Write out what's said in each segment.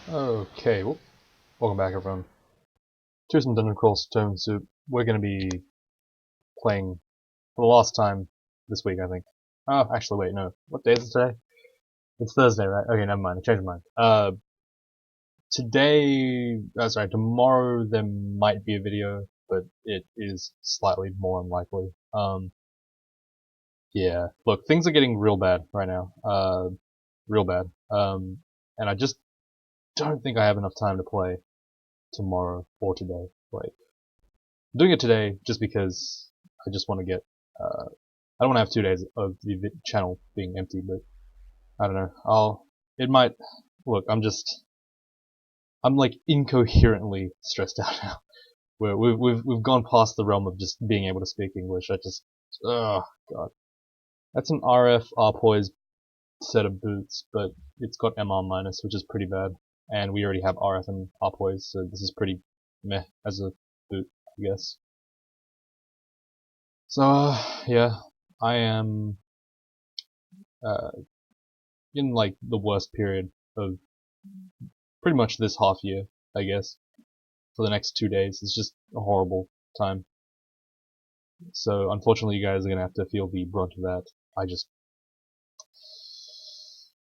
Okay, well, welcome back everyone to some Dungeon Crawl Stone Soup. We're going to be playing for the last time this week, I think. Oh, actually, wait, no. What day is it today? It's Thursday, right? Okay, never mind. I changed my mind. Tomorrow there might be a video, but it is slightly more unlikely. Yeah. Look, things are getting real bad right now. Real bad. And I just don't think I have enough time to play tomorrow or today. Like, I'm doing it today just because I just want to get. I don't want to have 2 days of the channel being empty, but I don't know. It might. Look, I'm like incoherently stressed out now. We've gone past the realm of just being able to speak English. Oh god, that's an RF poise set of boots, but it's got MR minus, which is pretty bad, and we already have RF and poise, so this is pretty meh as a boot, I guess. So yeah, I am uh, in like the worst period of pretty much this half year, I guess. For the next 2 days, it's just a horrible time. So unfortunately, you guys are gonna have to feel the brunt of that. I just,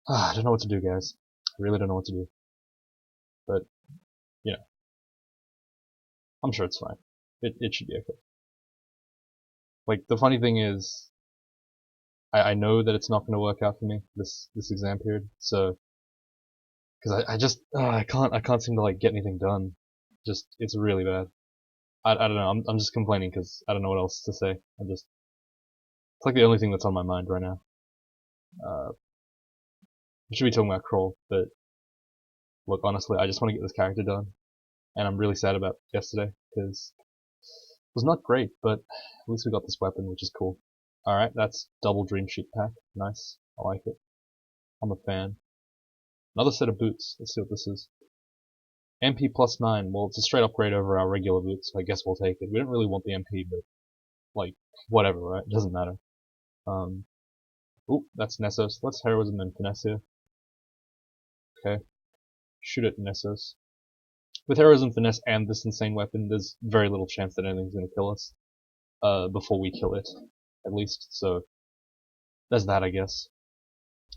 I don't know what to do, guys. I really don't know what to do. But you know, I'm sure it's fine. It should be okay. Like the funny thing is, I know that it's not gonna work out for me this exam period. So because I just I can't seem to like get anything done. Just it's really bad. I don't know. I'm just complaining because I don't know what else to say. It's like the only thing that's on my mind right now. Uh, we should be talking about Crawl, but look, honestly, I just want to get this character done, and I'm really sad about yesterday because it was not great, but at least we got this weapon, which is cool. All right, that's double Dream Sheet pack. Nice, I like it. I'm a fan. Another set of boots. Let's see what this is. MP plus 9. Well, it's a straight upgrade over our regular boots, so I guess we'll take it. We don't really want the MP, but like whatever, right? It doesn't matter. Um, Ooh, that's Nessos. Let's heroism and finesse here. Okay. Shoot at Nessos. With heroism, finesse, and this insane weapon, there's very little chance that anything's gonna kill us. Before we kill it, at least. So there's that, I guess.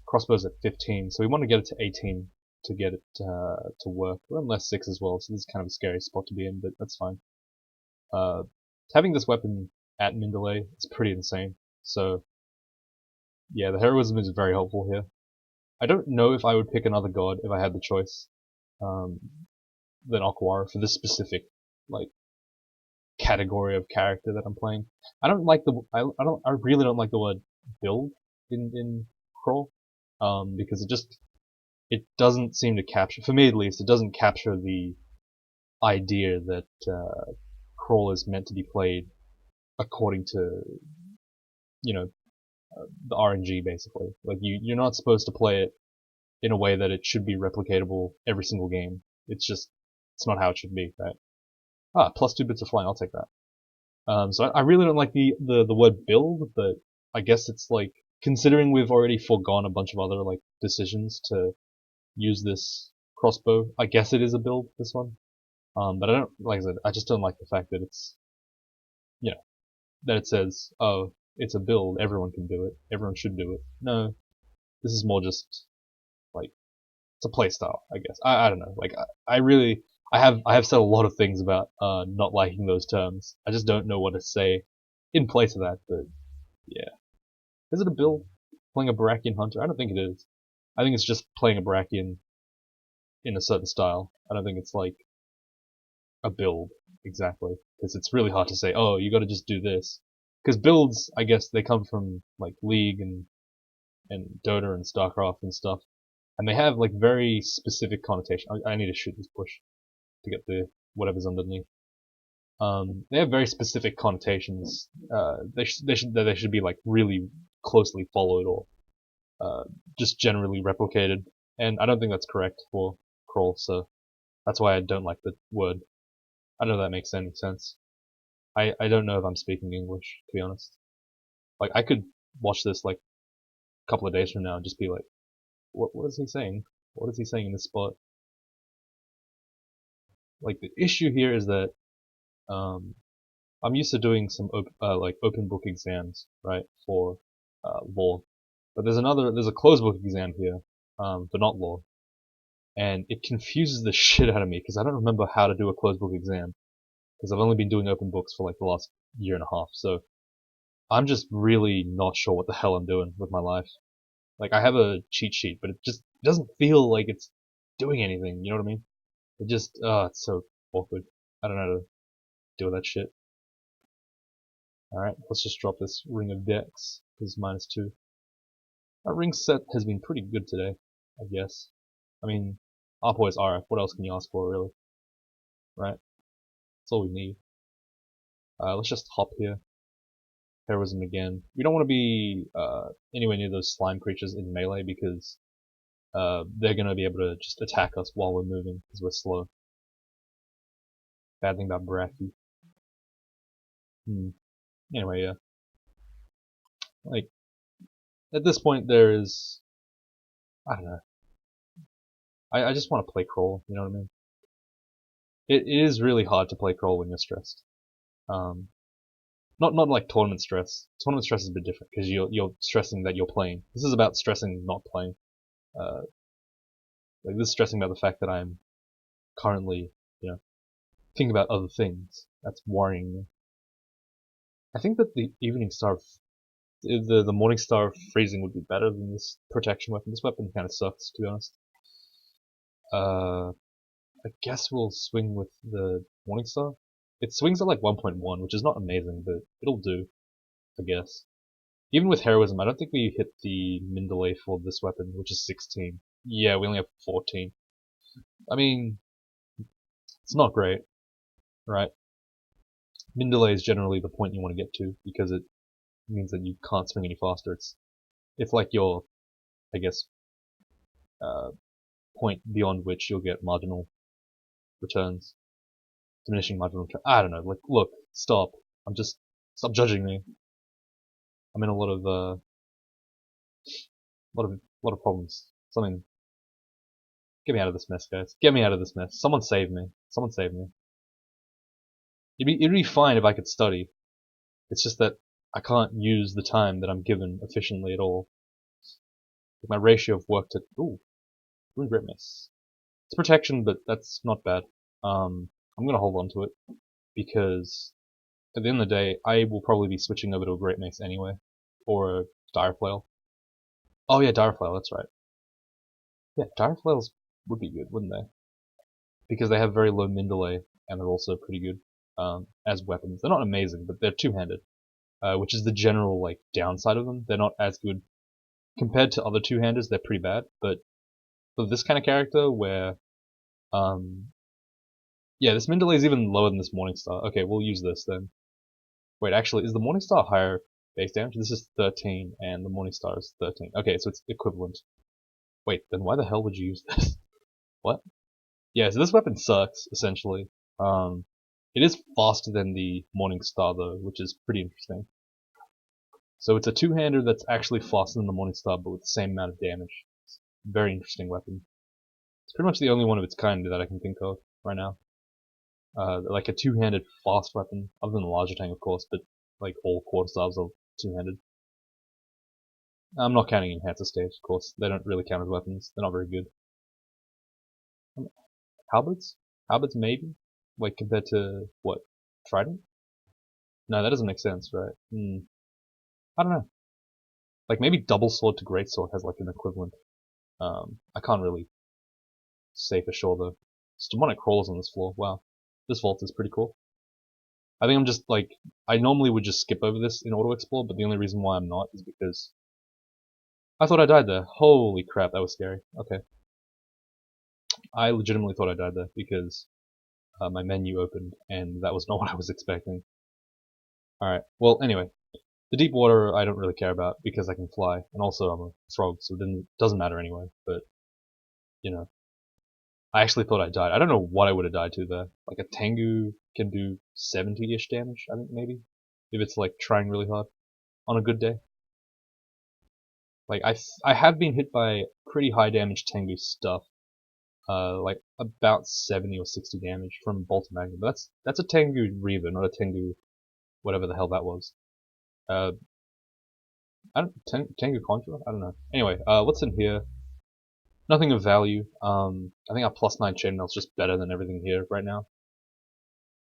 Crossbow's at 15, so we want to get it to 18 to get it to work. We're on less 6 as well, so this is kind of a scary spot to be in, but that's fine. Uh, Having this weapon at min delay is pretty insane. So yeah, the heroism is very helpful here. I don't know if I would pick another god if I had the choice. Um, than Okwara for this specific like category of character that I'm playing. I don't like the I really don't like the word build in Crawl, because it doesn't seem to capture, for me at least, it doesn't capture the idea that Crawl is meant to be played according to you know the RNG basically. Like you're not supposed to play it in a way that it should be replicatable every single game. It's not how it should be, right? Ah, plus 2 bits of flying, I'll take that. So I really don't like the word build, but I guess it's like, considering we've already foregone a bunch of other like decisions to use this crossbow, I guess it is a build, this one. But I don't, like I said, I just don't like the fact that it's, you know, that it says, oh, it's a build, everyone can do it, everyone should do it. No, this is more just like, it's a play style, I guess. I don't know. Like I really I have said a lot of things about not liking those terms. I just don't know what to say in place of that. But yeah, is it a build playing a Barachian hunter? I don't think it is. I think it's just playing a Barachian in a certain style. I don't think it's like a build exactly, because it's really hard to say. Oh, you got to just do this. Because builds, I guess, they come from like League and Dota and StarCraft and stuff, and they have like very specific connotation. I need to shoot this bush to get the whatever's underneath. They have very specific connotations. They should be like really closely followed or just generally replicated. And I don't think that's correct for Crawl, so that's why I don't like the word. I don't know if that makes any sense. I don't know if I'm speaking English, to be honest. Like I could watch this like a couple of days from now and just be like, what is he saying? What is he saying in this spot? Like the issue here is that I'm used to doing some like open book exams, right, for law. But there's a closed book exam here, but not law, and it confuses the shit out of me because I don't remember how to do a closed book exam because I've only been doing open books for like the last year and a half. So I'm just really not sure what the hell I'm doing with my life. Like I have a cheat sheet, but it just doesn't feel like it's doing anything. You know what I mean? It just it's so awkward. I don't know how to deal with that shit. Alright, let's just drop this ring of decks, because -2. Our ring set has been pretty good today, I guess. I mean, Apo is RF, what else can you ask for, really? Right? That's all we need. Let's just hop here. Heroism again. We don't want to be anywhere near those slime creatures in melee, because they're going to be able to just attack us while we're moving, because we're slow. Bad thing about Barachi. Anyway, yeah. Like, at this point there is, I don't know. I just want to play Crawl, you know what I mean? It is really hard to play Crawl when you're stressed. Not like tournament stress. Tournament stress is a bit different because you're stressing that you're playing. This is about stressing not playing. Like this is stressing about the fact that I'm currently, thinking about other things. That's worrying me. I think that the Evening Star, the Morning Star freezing would be better than this protection weapon. This weapon kind of sucks, to be honest. I guess we'll swing with the Morning Star. It swings at like 1.1, which is not amazing, but it'll do, I guess. Even with Heroism, I don't think we hit the min delay for this weapon, which is 16. Yeah, we only have 14. I mean, it's not great, right? Min delay is generally the point you want to get to, because it means that you can't swing any faster. It's like your, I guess, point beyond which you'll get marginal returns. Diminishing marginal return. I don't know, like, look, stop. Stop judging me. I'm in a lot of problems. Get me out of this mess, guys. Get me out of this mess. Someone save me. Someone save me. It'd be fine if I could study. It's just that I can't use the time that I'm given efficiently at all. With my ratio of work to Rune Great Miss. It's protection, but that's not bad. I'm gonna hold on to it because at the end of the day, I will probably be switching over to a Great Mace anyway, or a Dire Flail. Oh yeah, Dire Flail. That's right. Yeah, Dire Flails would be good, wouldn't they? Because they have very low min delay, and they're also pretty good as weapons. They're not amazing, but they're two-handed, which is the general like downside of them. They're not as good compared to other two-handers. They're pretty bad, but for this kind of character, where yeah, this min delay is even lower than this Morningstar. Okay, we'll use this then. Wait, actually, is the Morningstar higher base damage? This is 13, and the Morningstar is 13. Okay, so it's equivalent. Wait, then why the hell would you use this? What? Yeah, so this weapon sucks, essentially. It is faster than the Morningstar, though, which is pretty interesting. So it's a two-hander that's actually faster than the Morningstar, but with the same amount of damage. It's a very interesting weapon. It's pretty much the only one of its kind that I can think of right now. Like a two-handed fast weapon, other than the larger tank, of course, but like all quarterstaves are two-handed. I'm not counting Enhancer Stage, of course. They don't really count as weapons. They're not very good. Halberds? Halberds maybe? Like compared to, what, Trident? No, that doesn't make sense, right? I don't know. Like maybe Double Sword to Greatsword has like an equivalent. I can't really say for sure though. There's demonic crawlers on this floor. Wow. This vault is pretty cool. I think I'm just like, I normally would just skip over this in auto explore, but the only reason why I'm not is because I thought I died there. Holy crap, that was scary. Okay. I legitimately thought I died there because my menu opened and that was not what I was expecting. Alright, well anyway, the deep water I don't really care about because I can fly, and also I'm a frog, so it doesn't matter anyway, but, you know. I actually thought I died. I don't know what I would have died to there. Like a Tengu can do 70-ish damage, I think, maybe? If it's like trying really hard on a good day. Like, I have been hit by pretty high damage Tengu stuff, like about 70 or 60 damage from Bolt of Magma. But that's a Tengu Reaver, not a Tengu whatever the hell that was. Tengu Conjurer? I don't know. Anyway, what's in here? Nothing of value. I think our +9 chainmail is just better than everything here right now.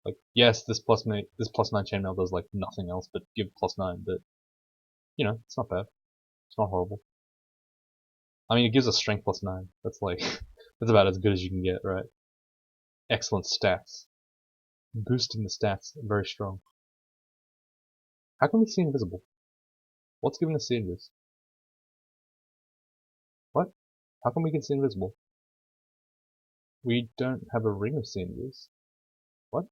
Like, yes, this +9 chainmail does like nothing else but give +9, but you know, it's not bad. It's not horrible. I mean, it gives us strength +9. That's like that's about as good as you can get, right? Excellent stats. Boosting the stats, very strong. How can we see invisible? What's giving us see invis? What? How come we can see invisible? We don't have a ring of see invis. What?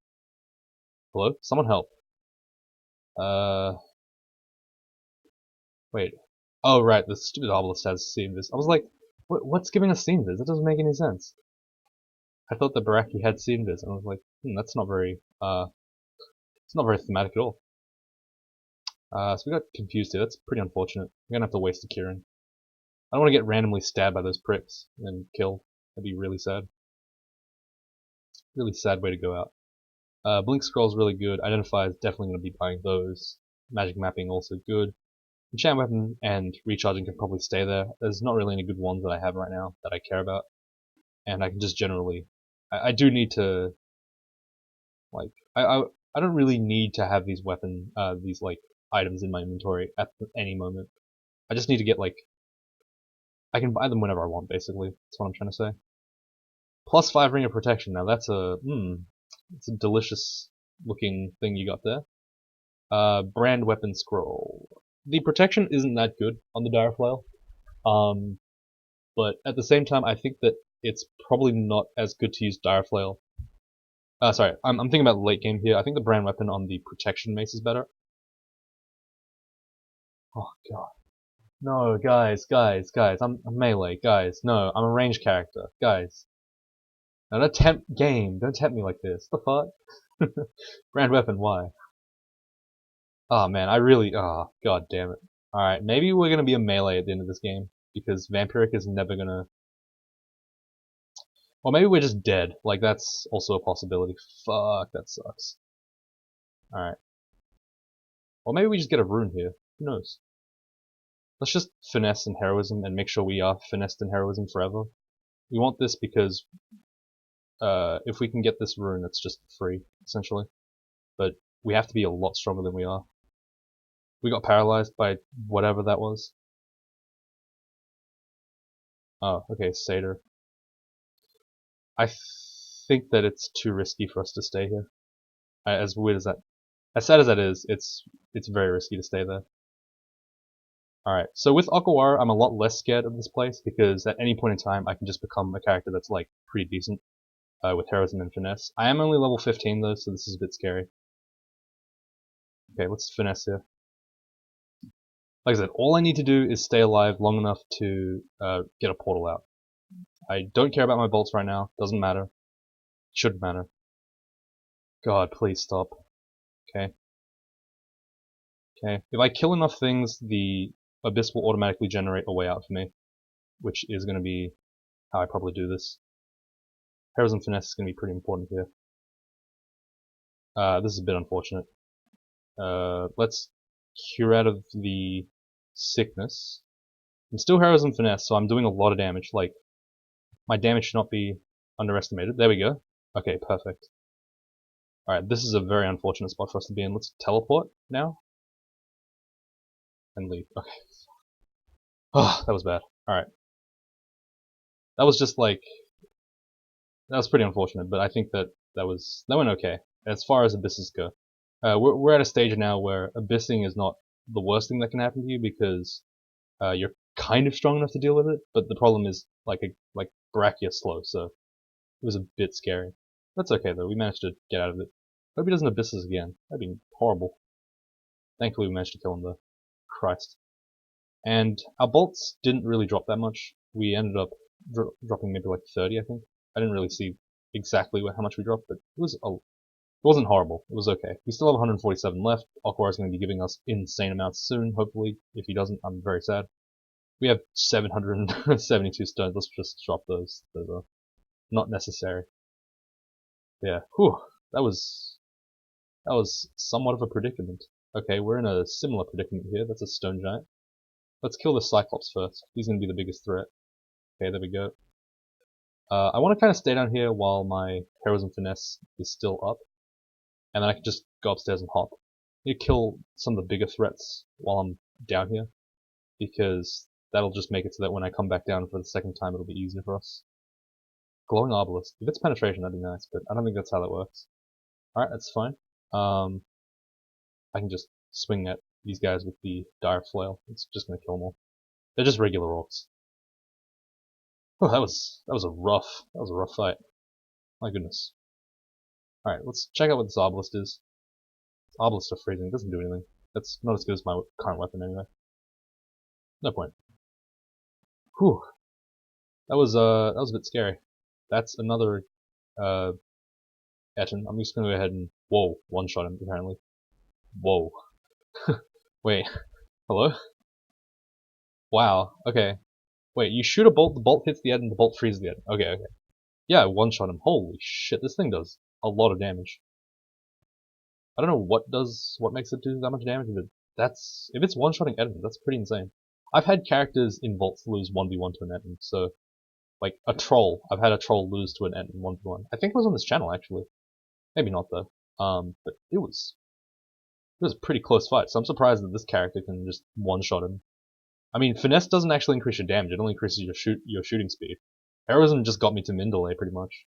Hello? Someone help. Wait. Oh, right, the stupid obelisk has see invis. I was like, what's giving us see invis? That doesn't make any sense. I thought the Barachi had see invis, and I was like, that's not very, it's not very thematic at all. So we got confused here. That's pretty unfortunate. We're gonna have to waste a Kieran. I don't want to get randomly stabbed by those pricks and killed. That'd be really sad. Really sad way to go out. Blink Scroll's really good. Identify is definitely going to be buying those. Magic Mapping also good. Enchant Weapon and Recharging can probably stay there. There's not really any good ones that I have right now that I care about. And I can just generally... I do need to... Like, I don't really need to have these these, like, items in my inventory at any moment. I just need to get, like... I can buy them whenever I want, basically. That's what I'm trying to say. +5 Ring of Protection. Now that's it's a delicious looking thing you got there. Brand Weapon Scroll. The protection isn't that good on the Dire Flail. But at the same time, I think that it's probably not as good to use Dire Flail. Sorry, I'm thinking about late game here. I think the Brand Weapon on the Protection Mace is better. Oh god. No, guys, I'm melee, guys. No, I'm a range character, guys. Now don't tempt game. Don't tempt me like this. The fuck? Brand Weapon, why? Oh man, god damn it. Alright, maybe we're gonna be a melee at the end of this game, because Vampiric is never gonna... Or maybe we're just dead, like that's also a possibility. Fuck, that sucks. Alright. Or maybe we just get a rune here, who knows? Let's just finesse and heroism and make sure we are finessed and heroism forever. We want this because, if we can get this rune, it's just free, essentially. But we have to be a lot stronger than we are. We got paralyzed by whatever that was. Oh, okay, Satyr. I think that it's too risky for us to stay here. As weird as that, as sad as that is, it's very risky to stay there. Alright, so with Okawara, I'm a lot less scared of this place, because at any point in time, I can just become a character that's, like, pretty decent, with heroism and finesse. I am only level 15 though, so this is a bit scary. Okay, let's finesse here. Like I said, all I need to do is stay alive long enough to get a portal out. I don't care about my bolts right now. Doesn't matter. Shouldn't matter. God, please stop. Okay. Okay. If I kill enough things, the Abyss will automatically generate a way out for me, which is going to be how I probably do this. Heroism Finesse is going to be pretty important here. This is a bit unfortunate. Let's cure out of the sickness. I'm still Heroism Finesse, so I'm doing a lot of damage. Like, my damage should not be underestimated. There we go. Okay, perfect. Alright, this is a very unfortunate spot for us to be in. Let's teleport now. And leave. Okay. Oh, that was bad. Alright. That was just like... That was pretty unfortunate, but I think that went okay. As far as abysses go. We're at a stage now where abyssing is not the worst thing that can happen to you, because you're kind of strong enough to deal with it, but the problem is like Barachi is slow, so it was a bit scary. That's okay though, we managed to get out of it. Hope he doesn't abyss us again. That'd be horrible. Thankfully we managed to kill him though. Christ. And our bolts didn't really drop that much. We ended up dropping maybe like 30, I think. I didn't really see exactly how much we dropped, but it wasn't horrible. It was okay. We still have 147 left. Okawara's going to be giving us insane amounts soon, hopefully. If he doesn't, I'm very sad. We have 772 stones. Let's just drop those off. not necessary. Yeah, whew, that was somewhat of a predicament. Okay, we're in a similar predicament here. That's a stone giant. Let's kill the Cyclops first. He's gonna be the biggest threat. Okay, there we go. I want to kind of stay down here while my Heroism Finesse is still up, and then I can just go upstairs and hop. You kill some of the bigger threats while I'm down here, because that'll just make it so that when I come back down for the second time, it'll be easier for us. Glowing Obelisk. If it's penetration, that'd be nice, but I don't think that's how that works. Alright, that's fine. I can just swing at these guys with the Dire Flail. It's just gonna kill them all. They're just regular orcs. Oh, that was a rough fight. My goodness. Alright, let's check out what this obelisk is. Obelisks are freezing, it doesn't do anything. That's not as good as my current weapon anyway. No point. Whew. That was a bit scary. That's another Etten. I'm just gonna go ahead and one-shot him apparently. Whoa. Wait. Hello? Wow. Okay. Wait, you shoot a bolt, the bolt hits the Etten, the bolt freezes the Etten. Okay. Yeah, one-shot him. Holy shit, this thing does a lot of damage. I don't know what makes it do that much damage, but if it's one-shotting Etten, that's pretty insane. I've had characters in Vaults lose 1v1 to an Etten, so, like, I've had a troll lose to an Etten 1v1. I think it was on this channel, actually. Maybe not, though. But it was a pretty close fight, so I'm surprised that this character can just one-shot him. I mean, Finesse doesn't actually increase your damage, it only increases your shooting speed. Heroism just got me to min delay, pretty much.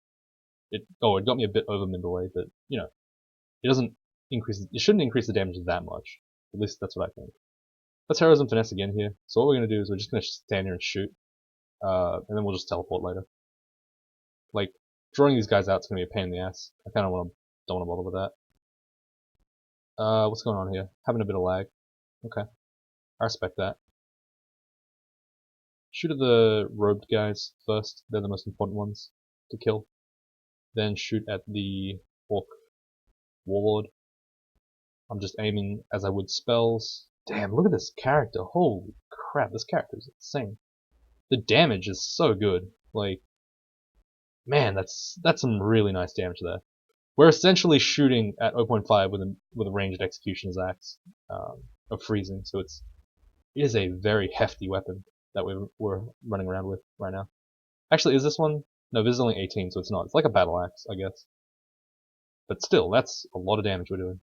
It got me a bit over min delay, but, you know, it shouldn't increase the damage that much. At least that's what I think. Let's Heroism Finesse again here. So what we're going to do is we're just going to stand here and shoot. And then we'll just teleport later. Like, drawing these guys out is going to be a pain in the ass. I kind of don't want to bother with that. What's going on here? Having a bit of lag. Okay. I respect that. Shoot at the robed guys first. They're the most important ones to kill. Then shoot at the orc warlord. I'm just aiming as I would spells. Damn, look at this character. Holy crap, this character is insane. The damage is so good. Like, man, that's some really nice damage there. We're essentially shooting at 0.5 with a ranged executioner's axe of freezing, so it is a very hefty weapon that we're running around with right now. Actually, is this one? No, this is only 18, so it's not. It's like a battle axe, I guess. But still, that's a lot of damage we're doing.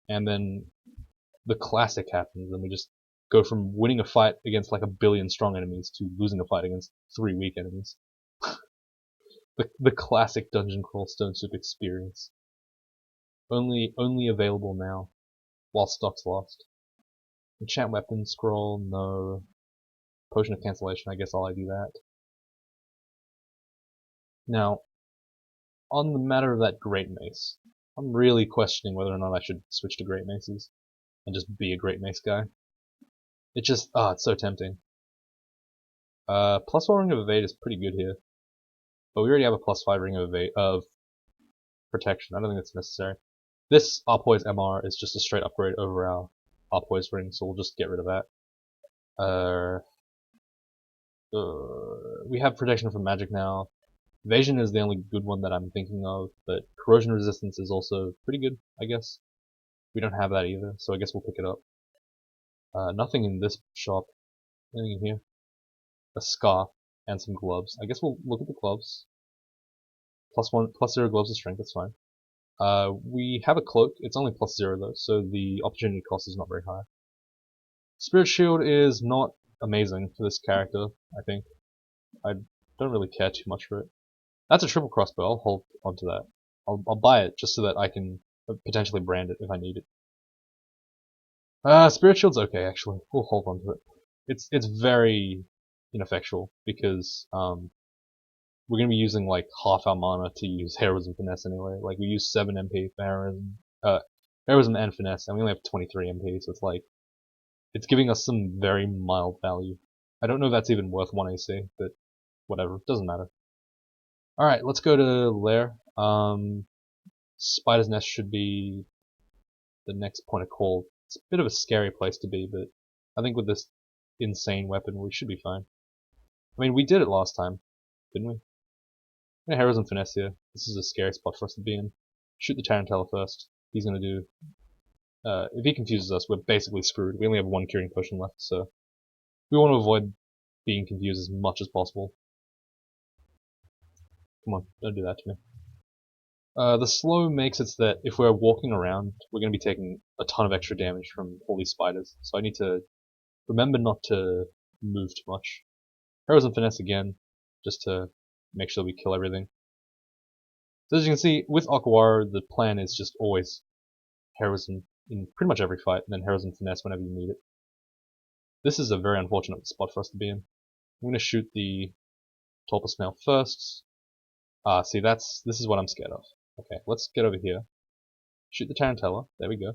And then the classic happens, and we just go from winning a fight against like 1 billion strong enemies to losing a fight against 3 weak enemies. the classic dungeon crawl stone soup experience. Only available now, while stock's lost. Enchant weapon scroll, no. Potion of cancellation, I guess I'll do that. Now, on the matter of that great mace, I'm really questioning whether or not I should switch to great maces and just be a great mace guy. It just, it's so tempting. +1 ring of evade is pretty good here, but we already have a +5 ring of protection. I don't think that's necessary. This Arpoise MR is just a straight upgrade over our Arpoise ring, so we'll just get rid of that. We have protection from magic now. Evasion is the only good one that I'm thinking of, but corrosion resistance is also pretty good, I guess. We don't have that either, so I guess we'll pick it up. Nothing in this shop. Anything in here? A scarf and some gloves. I guess we'll look at the gloves. +0 gloves of strength, that's fine. We have a cloak. It's only +0 though, so the opportunity cost is not very high. Spirit shield is not amazing for this character, I think. I don't really care too much for it. That's a triple crossbow. I'll hold onto that. I'll buy it just so that I can potentially brand it if I need it. Spirit shield's okay actually. We'll hold onto it. It's very ineffectual because we're gonna be using like half our mana to use Heroism Finesse anyway. Like we use 7 MP for Heroism and Finesse, and we only have 23 MP, so it's like it's giving us some very mild value. I don't know if that's even worth 1 AC, but whatever, doesn't matter. Alright, let's go to Lair. Spider's Nest should be the next point of call. It's a bit of a scary place to be, but I think with this insane weapon we should be fine. I mean, we did it last time, didn't we? Heroism Finesse here. This is a scary spot for us to be in. Shoot the Tarantella first. He's gonna do... if he confuses us, we're basically screwed. We only have one curing potion left, so... we want to avoid being confused as much as possible. Come on, don't do that to me. The slow makes it so that if we're walking around, we're going to be taking a ton of extra damage from all these spiders. So I need to remember not to move too much. Heroism Finesse again, just to make sure we kill everything. So as you can see, with Aquawara, the plan is just always Heroism in pretty much every fight, and then Heroism Finesse whenever you need it. This is a very unfortunate spot for us to be in. I'm going to shoot the Torpor Snail first. See, this is what I'm scared of. Okay, let's get over here. Shoot the Tarantella. There we go.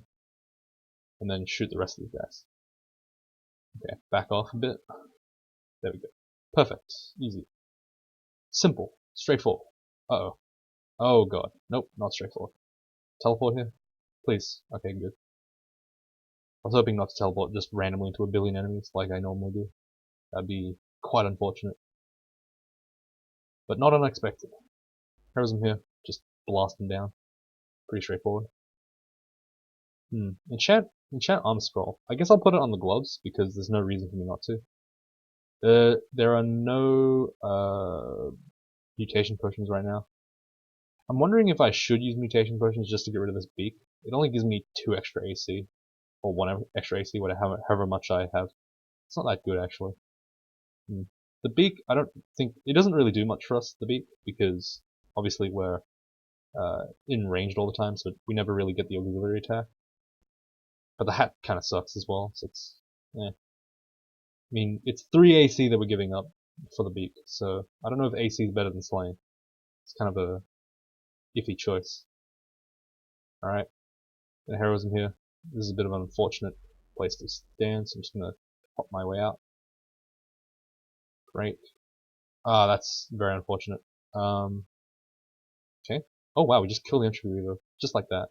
And then shoot the rest of these guys. Okay, back off a bit. There we go. Perfect. Easy. Simple. Straightforward. Uh-oh. Oh god. Nope, not straightforward. Teleport here? Please. Okay, good. I was hoping not to teleport just randomly into a billion enemies like I normally do. That'd be quite unfortunate. But not unexpected. Heroism here. Just blast them down. Pretty straightforward. Enchant Armor Scroll. I guess I'll put it on the gloves because there's no reason for me not to. There are no mutation potions right now. I'm wondering if I should use mutation potions just to get rid of this beak. It only gives me 2 extra AC. Or 1 extra AC, however much I have. It's not that good actually. The beak, I don't think... it doesn't really do much for us, the beak, because obviously we're in ranged all the time, so we never really get the auxiliary attack. But the hat kind of sucks as well, so it's... I mean, it's 3 AC that we're giving up for the beak, so I don't know if AC is better than Slaying. It's kind of a iffy choice. Alright, the heroism here. This is a bit of an unfortunate place to stand, so I'm just gonna pop my way out. Great. That's very unfortunate. Okay. Oh wow, we just killed the entry weaver, just like that.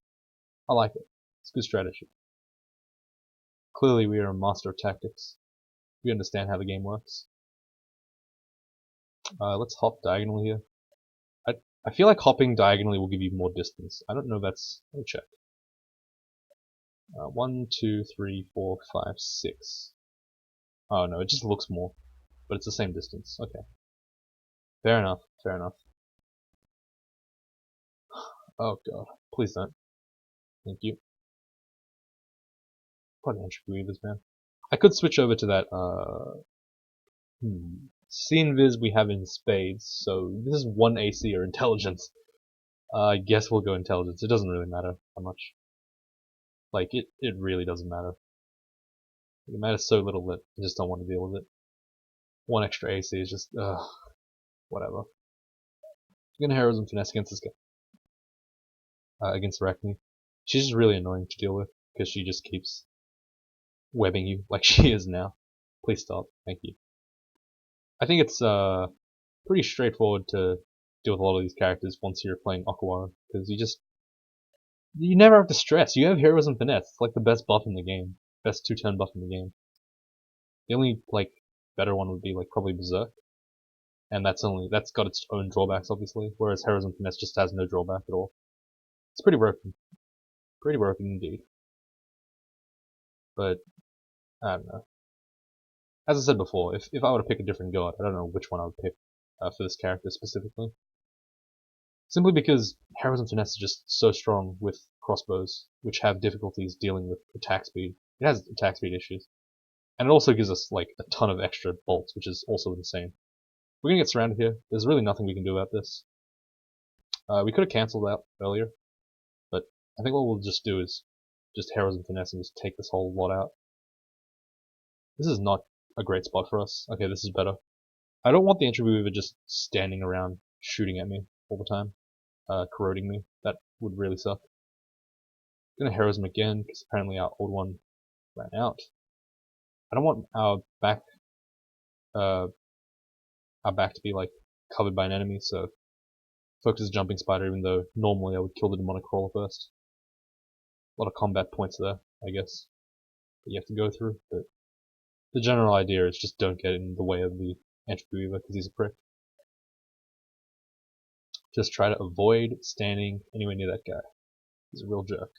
I like it. It's good strategy. Clearly we are a master of tactics. We understand how the game works. Let's hop diagonally here. I feel like hopping diagonally will give you more distance. I don't know if that's... let me check. 1, 2, 3, 4, 5, 6. Oh no, it just looks more. But it's the same distance. Okay. Fair enough, fair enough. Oh god, please don't. Thank you. What entry weavers, man. I could switch over to that, Scene Viz we have in spades, so this is 1 AC or intelligence. I guess we'll go intelligence. It doesn't really matter how much. Like, it really doesn't matter. It matters so little that I just don't want to deal with it. 1 extra AC is just, whatever. I'm gonna Heroism Finesse against this guy. Against Arachne. She's just really annoying to deal with, because she just keeps webbing you like she is now. Please stop. Thank you. I think it's pretty straightforward to deal with a lot of these characters once you're playing Aquawara, because you never have to stress. You have Heroism Finesse. It's like the best buff in the game. Best 2-turn buff in the game. The only, like, better one would be, like, probably Berserk. And that's got its own drawbacks, obviously, whereas Heroism Finesse just has no drawback at all. It's pretty broken. Pretty broken indeed. But, I don't know. As I said before, if I were to pick a different god, I don't know which one I would pick for this character specifically. Simply because Heroism Finesse is just so strong with crossbows, which have difficulties dealing with attack speed. It has attack speed issues. And it also gives us, like, a ton of extra bolts, which is also insane. We're gonna get surrounded here. There's really nothing we can do about this. We could have cancelled out earlier, but I think what we'll just do is just Heroism Finesse and just take this whole lot out. This is not a great spot for us. Okay, this is better. I don't want the entry weaver just standing around shooting at me all the time, corroding me. That would really suck. I'm gonna Heroism again, because apparently our old one ran out. I don't want our back to be, like, covered by an enemy, so focus Jumping Spider, even though normally I would kill the Demonic Crawler first. A lot of combat points there, I guess, that you have to go through, but the general idea is just don't get in the way of the entry weaver, because he's a prick. Just try to avoid standing anywhere near that guy. He's a real jerk.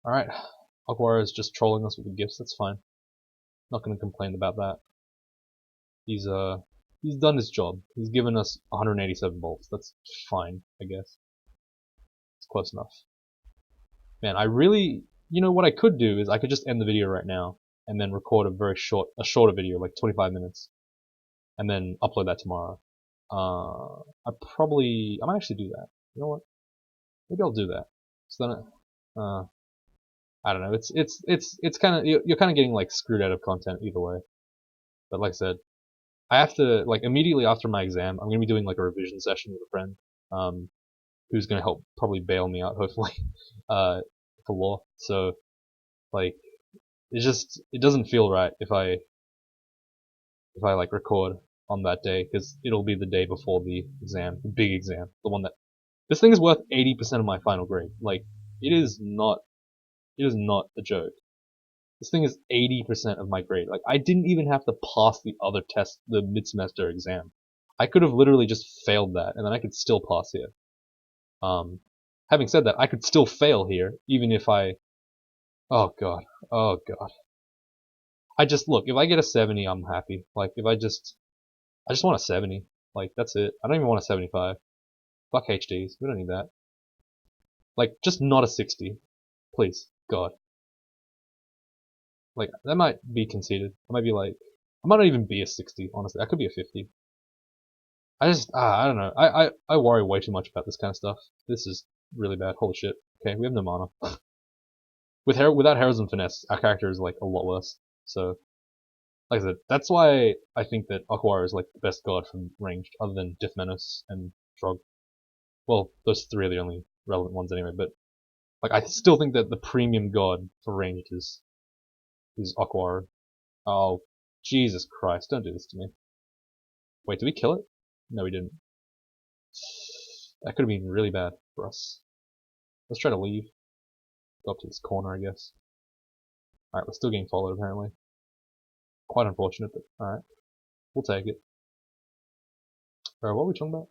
Alright, Aguara is just trolling us with the gifts, that's fine. Not gonna complain about that. He's done his job. He's given us 187 bolts. That's fine, I guess. It's close enough. Man, I really, what I could do is I could just end the video right now and then record a shorter video, like 25 minutes, and then upload that tomorrow. I might actually do that. You know what? Maybe I'll do that. So then, I don't know. It's kind of you're kind of getting like screwed out of content either way. But like I said, I have to like immediately after my exam, I'm gonna be doing like a revision session with a friend, who's gonna help probably bail me out hopefully, for law. So like it doesn't feel right if I like record on that day because it'll be the day before the exam, the big exam, the one that this thing is worth 80% of my final grade. Like it is not a joke. This thing is 80% of my grade. Like I didn't even have to pass the other test, the mid-semester exam. I could have literally just failed that, and then I could still pass here. Having said that, I could still fail here, even if I. Oh god, oh god. Look. If I get a 70, I'm happy. Like if I just want a 70. Like that's it. I don't even want a 75. Fuck HDs. We don't need that. Like just not a 60, please, God. Like that might be conceded. I might be like, I might not even be a 60. Honestly, I could be a 50. I don't know. I worry way too much about this kind of stuff. This is really bad. Holy shit. Okay, we have no mana. Without Heroism Finesse, our character is like a lot worse. So, like I said, that's why I think that Akwara is like the best god from ranged, other than Dithmenos and Drog. Well, those three are the only relevant ones anyway. But like, I still think that the premium god for ranged is Akwara. Oh, Jesus Christ! Don't do this to me. Wait, did we kill it? No, we didn't. That could have been really bad for us. Let's try to leave. Go up to this corner, I guess. Alright, we're still getting followed, apparently. Quite unfortunate, but alright. We'll take it. Alright, what are we talking about?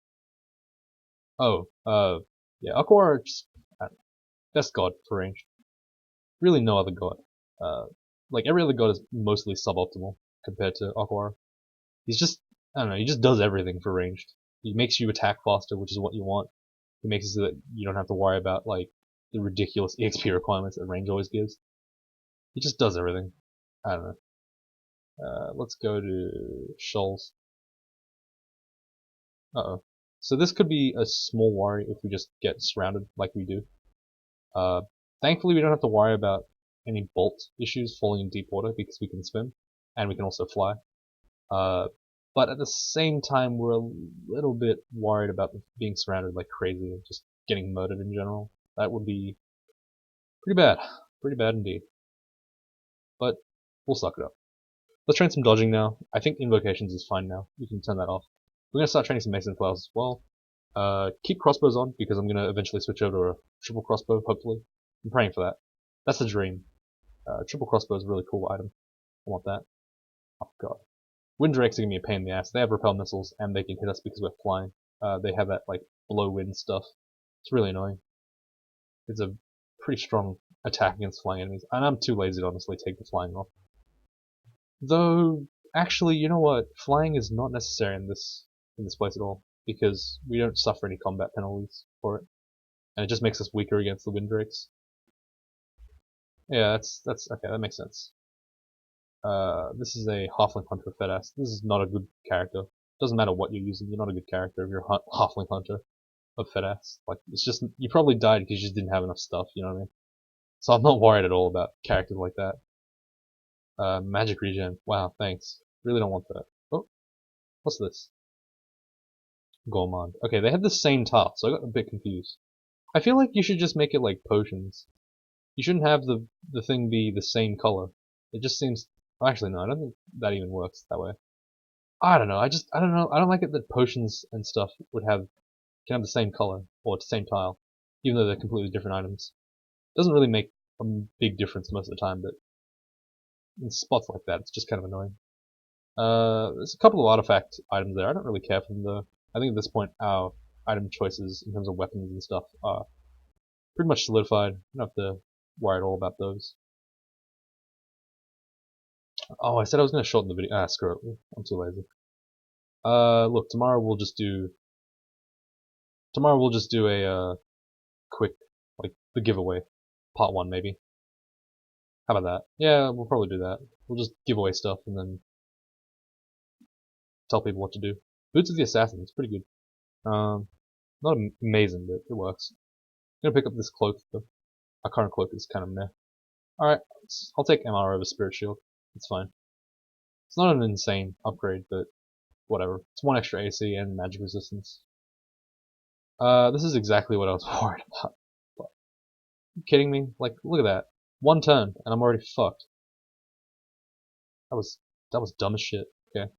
Oh, yeah, Aquara, just, best god for ranged. Really no other god. Like, every other god is mostly suboptimal compared to Aquara. He's just, I don't know, he just does everything for ranged. He makes you attack faster, which is what you want. He makes it so that you don't have to worry about, like, the ridiculous EXP requirements that range always gives. He just does everything. I don't know. Let's go to Shoals. Uh-oh. So this could be a small worry if we just get surrounded like we do. Thankfully we don't have to worry about any bolt issues falling in deep water because we can swim, and we can also fly. But at the same time we're a little bit worried about being surrounded like crazy and just getting murdered in general. That would be pretty bad. Pretty bad indeed. But we'll suck it up. Let's train some dodging now. I think invocations is fine now. You can turn that off. We're going to start training some Mason Flowers as well. Keep crossbows on, because I'm going to eventually switch over to a triple crossbow, hopefully. I'm praying for that. That's the dream. Triple crossbow is a really cool item. I want that. Oh god. Wind Drakes are going to be a pain in the ass. They have repel missiles, and they can hit us because we're flying. They have that, like, blow wind stuff. It's really annoying. It's a pretty strong attack against flying enemies, and I'm too lazy to honestly take the flying off. Though, actually, you know what? Flying is not necessary in this place at all, because we don't suffer any combat penalties for it, and it just makes us weaker against the wind drakes. Yeah, that's okay. That makes sense. This is a halfling hunter Fedass. This is not a good character. Doesn't matter what you're using. You're not a good character if you're a halfling hunter of Fedass. Like it's just you probably died because you just didn't have enough stuff. You know what I mean? So I'm not worried at all about characters like that. Magic regen. Wow, thanks. Really don't want that. Oh, what's this? Gourmand. Okay, they have the same task, so I got a bit confused. I feel like you should just make it like potions. You shouldn't have the thing be the same color. It just seems. Oh, actually, no, I don't think that even works that way. I don't know. I don't know. I don't like it that potions and stuff can have the same color or the same tile, even though they're completely different items. It doesn't really make a big difference most of the time, but in spots like that, it's just kind of annoying. There's a couple of artifact items there. I don't really care for them though. I think at this point our item choices in terms of weapons and stuff are pretty much solidified. You don't have to worry at all about those. Oh, I said I was going to shorten the video. Ah, screw it. I'm too lazy. Look, tomorrow we'll just do a quick, like, the giveaway. Part 1, maybe. How about that? Yeah, we'll probably do that. We'll just give away stuff and then tell people what to do. Boots of the Assassin, it's pretty good. Not amazing, but it works. I'm gonna pick up this cloak, though. Our current cloak is kind of meh. Alright, I'll take MR over Spirit Shield. It's fine. It's not an insane upgrade, but whatever. It's 1 extra AC and magic resistance. This is exactly what I was worried about. Are you kidding me? Like, look at that. 1 turn, and I'm already fucked. That was dumb as shit. Okay.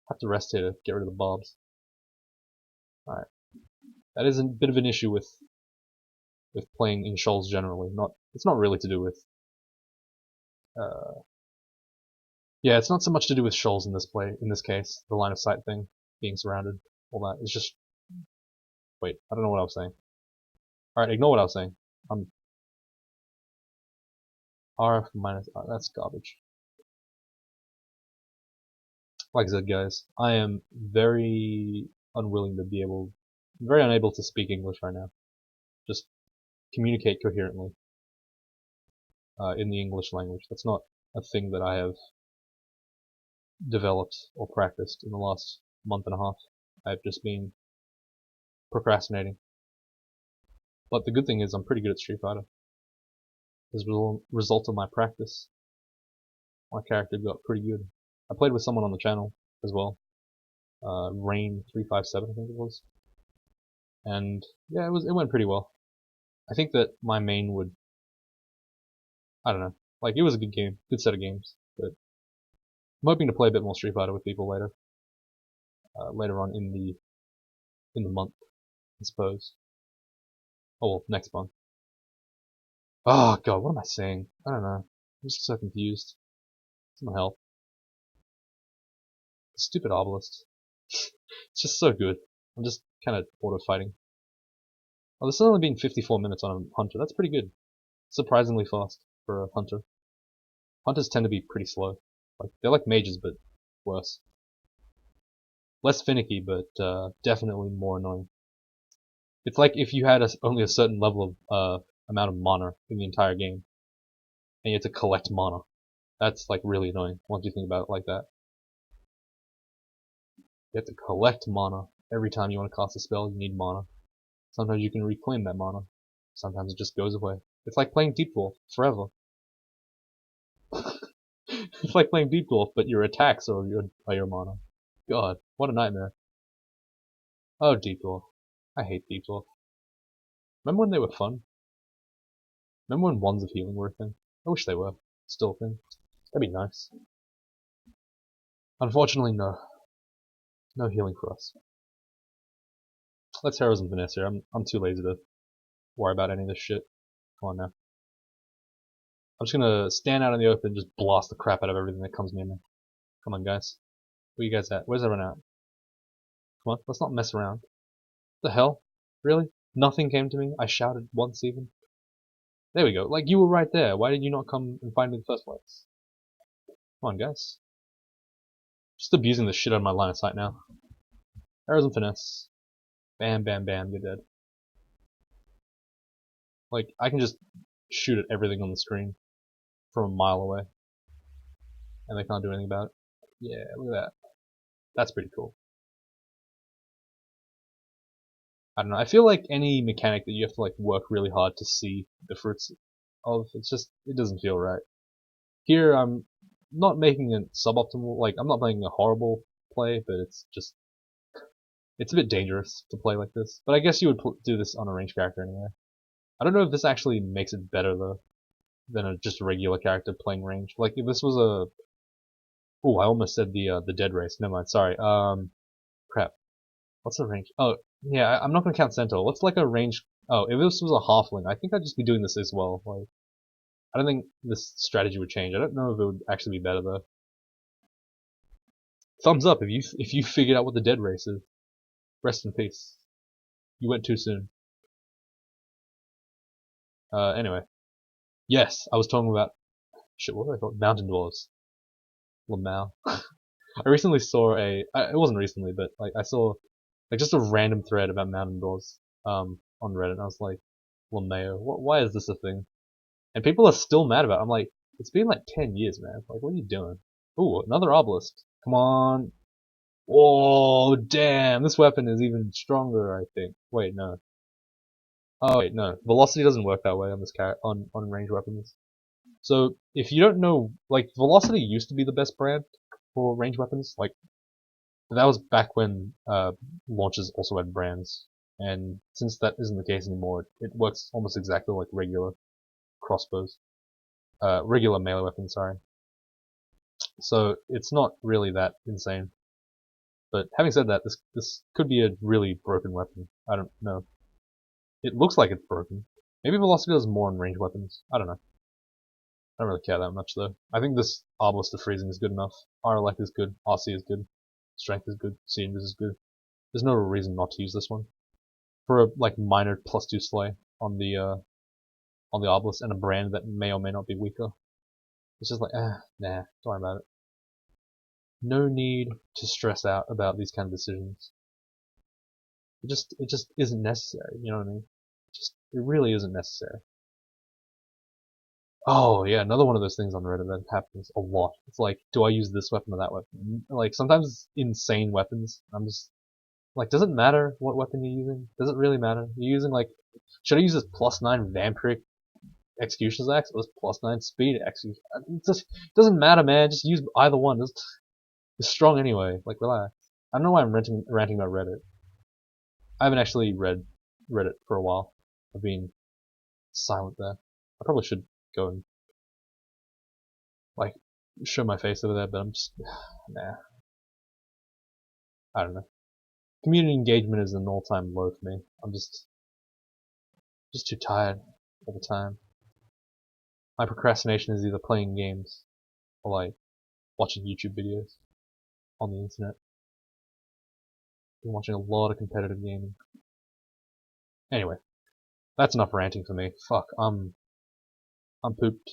Have to rest here to get rid of the bobs. Alright. That is a bit of an issue with playing in shoals generally. It's not really to do with yeah, it's not so much to do with shoals in this case, the line of sight thing, being surrounded, all that. It's just wait, I don't know what I was saying. Alright, ignore what I was saying. RF minus that's garbage. Like I said, guys, I am very unable to speak English right now. Just communicate coherently in the English language. That's not a thing that I have developed or practiced in the last month and a half. I've just been procrastinating. But the good thing is I'm pretty good at Street Fighter. As a result of my practice, my character got pretty good. I played with someone on the channel as well. Rain357 I think it was. And yeah, it went pretty well. I think that my main would, I don't know, like it was a good game, good set of games, but I'm hoping to play a bit more Street Fighter with people later. Later on in the month, I suppose. Oh well, next month. Oh god, what am I saying? I don't know. I'm just so confused. Someone help. Stupid obelisk. It's just so good. I'm just kind of auto fighting. Oh, this has only been 54 minutes on a hunter. That's pretty good. Surprisingly fast for a hunter. Hunters tend to be pretty slow. Like they're like mages, but worse. Less finicky, but definitely more annoying. It's like if you had only a certain level of amount of mana in the entire game, and you had to collect mana. That's like really annoying once you think about it like that. You have to collect mana every time you want to cast a spell. You need mana. Sometimes you can reclaim that mana. Sometimes it just goes away. It's like playing Deep Dwarf forever. It's like playing Deep Dwarf, but your attacks are your mana. God, what a nightmare. Oh, Deep Dwarf. I hate Deep Dwarf. Remember when they were fun? Remember when Wands of Healing were a thing? I wish they were. Still a thing. That'd be nice. Unfortunately, no. No healing for us. Let's Heroism Finesse here. I'm too lazy to worry about any of this shit. Come on now. I'm just gonna stand out in the open and just blast the crap out of everything that comes near me. Come on, guys. Where you guys at? Where's everyone at? Come on, let's not mess around. The hell? Really? Nothing came to me? I shouted once even? There we go. Like, you were right there. Why did you not come and find me in the first place? Come on, guys. Just abusing the shit out of my line of sight now. Arrows and finesse. Bam, bam, bam, you're dead. Like, I can just shoot at everything on the screen from a mile away. And they can't do anything about it. Yeah, look at that. That's pretty cool. I don't know. I feel like any mechanic that you have to like work really hard to see the fruits of, it doesn't feel right. Here, I'm not making it suboptimal. Like, I'm not making a horrible play, but it's a bit dangerous to play like this. But I guess you would do this on a ranged character anyway. I don't know if this actually makes it better though than just a regular character playing range. Like if this was a, oh, I almost said the dead race. Never mind. Sorry. Crap. What's the range? Oh, yeah. I'm not gonna count Centaur. What's like a range? Oh, if this was a halfling, I think I'd just be doing this as well. Like, I don't think this strategy would change. I don't know if it would actually be better though. Thumbs up if you figured out what the dead race is. Rest in peace. You went too soon. Anyway. Yes, I was talking about... Shit, what were they called? Mountain Dwellers. Lamau. I recently saw it wasn't recently, but like I saw like just a random thread about mountain dwellers on Reddit, and I was like, Lamau, why is this a thing? And people are still mad about it. I'm like, it's been like 10 years, man. Like, what are you doing? Ooh, another obelisk. Come on. Oh, damn. This weapon is even stronger, I think. Wait, no. Oh, wait, no. Velocity doesn't work that way on this on ranged weapons. So, if you don't know, like, Velocity used to be the best brand for ranged weapons. Like, that was back when launchers also had brands. And since that isn't the case anymore, it works almost exactly like regular crossbows. Regular melee weapons, sorry. So it's not really that insane. But having said that, this could be a really broken weapon. I don't know. It looks like it's broken. Maybe Velocity does more in ranged weapons. I don't know. I don't really care that much though. I think this Arbalist of Freezing is good enough. RLF is good. RC is good. Strength is good. CNVs is good. There's no reason not to use this one. For a like minor +2 slay on the Arbalist and a brand that may or may not be weaker. It's just like, nah, don't worry about it. No need to stress out about these kind of decisions. It just isn't necessary, you know what I mean? It really isn't necessary. Oh yeah, another one of those things on Reddit that happens a lot. It's like, do I use this weapon or that weapon? Like sometimes it's insane weapons. I'm just like, does it matter what weapon you're using? Does it really matter? You're using like, should I use this +9 Vampiric Executioner's Axe or this +9 Speed Execution? It just doesn't matter, man. Just use either one. It's strong anyway. Like, relax. I don't know why I'm ranting about Reddit. I haven't actually read Reddit for a while. I've been silent there. I probably should go and like show my face over there, but I'm just nah. I don't know. Community engagement is an all-time low for me. I'm just too tired all the time. My procrastination is either playing games or like watching YouTube videos on the internet. I've been watching a lot of competitive gaming. Anyway, that's enough ranting for me. Fuck, I'm pooped.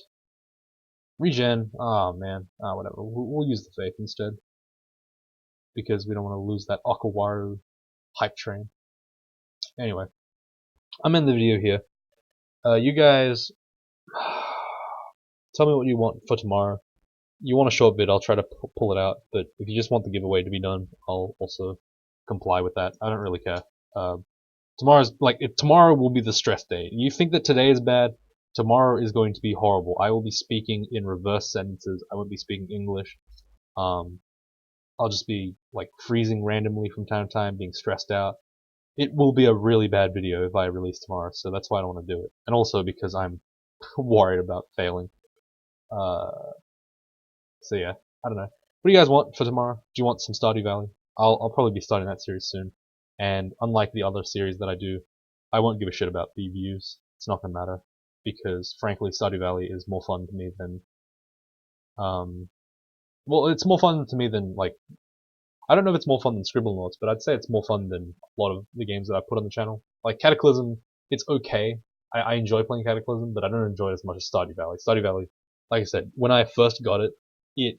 Regen. Oh man. Whatever. We'll use the Faith instead because we don't want to lose that Okawaru hype train. Anyway, I'm in the video here. You guys, tell me what you want for tomorrow. You want a short vid, I'll try to pull it out. But if you just want the giveaway to be done, I'll also comply with that. I don't really care. Tomorrow's like tomorrow will be the stress day. You think that today is bad? Tomorrow is going to be horrible. I will be speaking in reverse sentences. I won't be speaking English. I'll just be like freezing randomly from time to time, being stressed out. It will be a really bad video if I release tomorrow, so that's why I don't want to do it. And also because I'm worried about failing. So yeah, I don't know. What do you guys want for tomorrow? Do you want some Stardew Valley? I'll probably be starting that series soon. And unlike the other series that I do, I won't give a shit about the views. It's not gonna matter because frankly, Stardew Valley is more fun to me than well, it's more fun to me than like I don't know if it's more fun than Scribblenauts, but I'd say it's more fun than a lot of the games that I put on the channel. Like Cataclysm, it's okay. I enjoy playing Cataclysm, but I don't enjoy it as much as Stardew Valley. Stardew Valley, like I said, when I first got it, it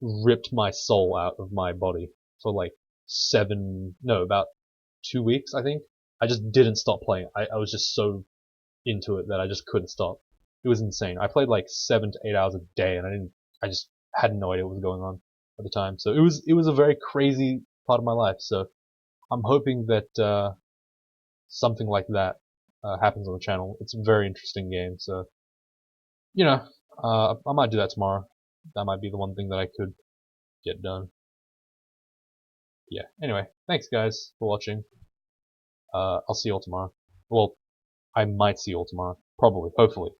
ripped my soul out of my body for like about 2 weeks, I think. I just didn't stop playing. I was just so into it that I just couldn't stop. It was insane. I played like 7 to 8 hours a day, and I just had no idea what was going on at the time. So it was a very crazy part of my life. So I'm hoping that something like that happens on the channel. It's a very interesting game. So you know, I might do that tomorrow. That might be the one thing that I could get done. Yeah. Anyway, thanks guys for watching. I'll see you all tomorrow. Well, I might see you all tomorrow. Probably. Hopefully.